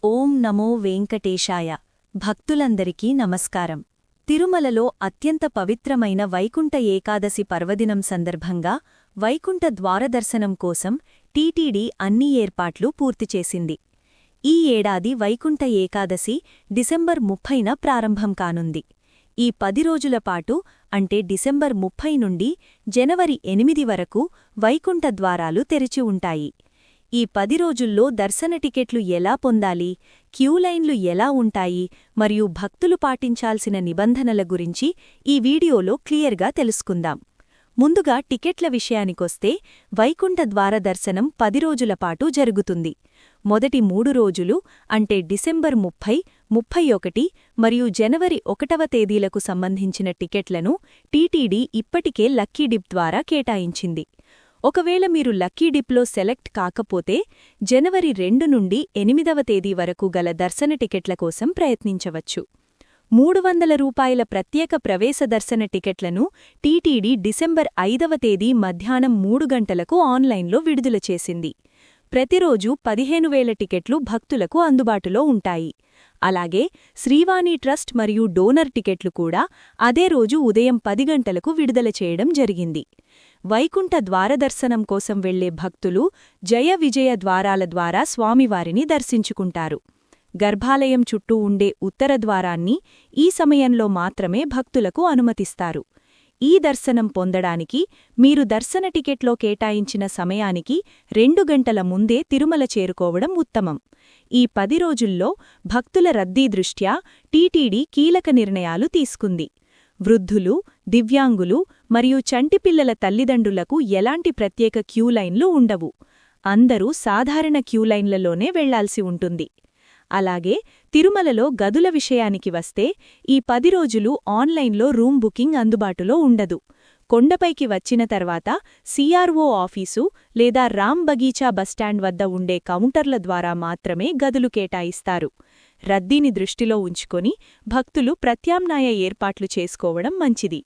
ఓం నమో వెంకటేశాయ. భక్తులందరికీ నమస్కారం. తిరుమలలో అత్యంత పవిత్రమైన వైకుంఠ ఏకాదశి పర్వదినం సందర్భంగా వైకుంఠ ద్వారదర్శనం కోసం టీటీడీ అన్ని ఏర్పాట్లు పూర్తిచేసింది. ఈ ఏడాది వైకుంఠ ఏకాదశి డిసెంబర్ 30న ప్రారంభం కానుంది. ఈ 10 రోజుల పాటు అంటే డిసెంబర్ 30 నుండి జనవరి 8 వరకు వైకుంఠ ద్వారాలు తెరిచి ఉంటాయి. ఈ 10 రోజుల్లో దర్శన టికెట్లు ఎలా పొందాలి, క్యూలైన్లు ఎలా ఉంటాయి మరియు భక్తులు పాటించాల్సిన నిబంధనల గురించి ఈ వీడియోలో క్లియర్గా తెలుసుకుందాం. ముందుగా టికెట్ల విషయానికొస్తే వైకుంఠ ద్వార దర్శనం 10 రోజుల పాటు జరుగుతుంది. మొదటి 3 రోజులు అంటే డిసెంబర్ 30, 31 మరియు జనవరి 1వ తేదీలకు సంబంధించిన టికెట్లను టీటీడీ ఇప్పటికే లక్కీ డిప్ ద్వారా కేటాయించింది. ఒకవేళ మీరు లక్కీ డిప్లో సెలెక్ట్ కాకపోతే జనవరి 2 నుండి 8వ తేదీ వరకు గల దర్శన టికెట్ల కోసం ప్రయత్నించవచ్చు. 300 రూపాయల ప్రత్యేక ప్రవేశ దర్శన టికెట్లను టీటీడీ డిసెంబర్ 5వ తేదీ మధ్యాహ్నం 3 గంటలకు ఆన్లైన్లో విడుదల చేసింది. ప్రతిరోజు 15,000 టికెట్లు భక్తులకు అందుబాటులో ఉంటాయి. అలాగే శ్రీవాణి ట్రస్ట్ మరియు డోనర్ టికెట్లు కూడా అదే రోజు ఉదయం 10 గంటలకు విడుదల చేయడం జరిగింది. వైకుంఠ ద్వారదర్శనం కోసం వెళ్లే భక్తులు జయ విజయ ద్వారాల ద్వారా స్వామివారిని దర్శించుకుంటారు. గర్భాలయం చుట్టూ ఉండే ఉత్తర ద్వారాన్ని ఈ సమయంలో మాత్రమే భక్తులకు అనుమతిస్తారు. ఈ దర్శనం పొందడానికి మీరు దర్శన టికెట్లో కేటాయించిన సమయానికి 2 గంటల ముందే తిరుమల చేరుకోవడం ఉత్తమం. ఈ 10 రోజుల్లో భక్తుల రద్దీ దృష్ట్యా టీటీడీ కీలక నిర్ణయాలు తీసుకుంది. వృద్ధులు, దివ్యాంగులు మరియు చంటిపిల్లల తల్లిదండ్రులకు ఎలాంటి ప్రత్యేక క్యూలైన్లు ఉండవు. అందరూ సాధారణ క్యూలైన్లలోనే వెళ్లాల్సి ఉంటుంది. అలాగే తిరుమలలో గదుల విషయానికి వస్తే ఈ 10 రోజులు ఆన్లైన్లో రూమ్ బుకింగ్ అందుబాటులో ఉండదు. కొండపైకి వచ్చిన తర్వాత సిఆర్ఓ ఆఫీసు లేదా రామ్ బగీచా బస్టాండ్ వద్ద ఉండే కౌంటర్ల ద్వారా మాత్రమే గదులు కేటాయిస్తారు. రద్దీని దృష్టిలో ఉంచుకొని భక్తులు ప్రత్యామ్నాయ ఏర్పాట్లు చేసుకోవడం మంచిది.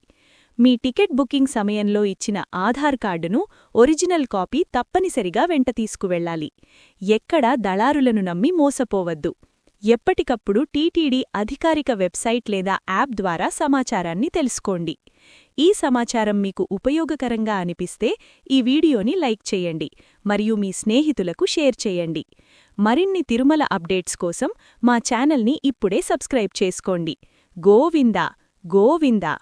మీ టికెట్ బుకింగ్ సమయంలో ఇచ్చిన ఆధార్ కార్డును ఒరిజినల్ కాపీ తప్పనిసరిగా వెంట తీసుకువెళ్లాలి. ఎక్కడా దళారులను నమ్మి మోసపోవద్దు. ఎప్పటికప్పుడు టీటీడీ అధికారిక వెబ్సైట్ లేదా యాప్ ద్వారా సమాచారాన్ని తెలుసుకోండి. ఈ సమాచారం మీకు ఉపయోగకరంగా అనిపిస్తే ఈ వీడియోని లైక్ చేయండి మరియు మీ స్నేహితులకు షేర్ చేయండి. మరిన్ని తిరుమల అప్డేట్స్ కోసం మా ఛానల్ని ఇప్పుడే సబ్స్క్రైబ్ చేసుకోండి. గోవిందా గోవిందా.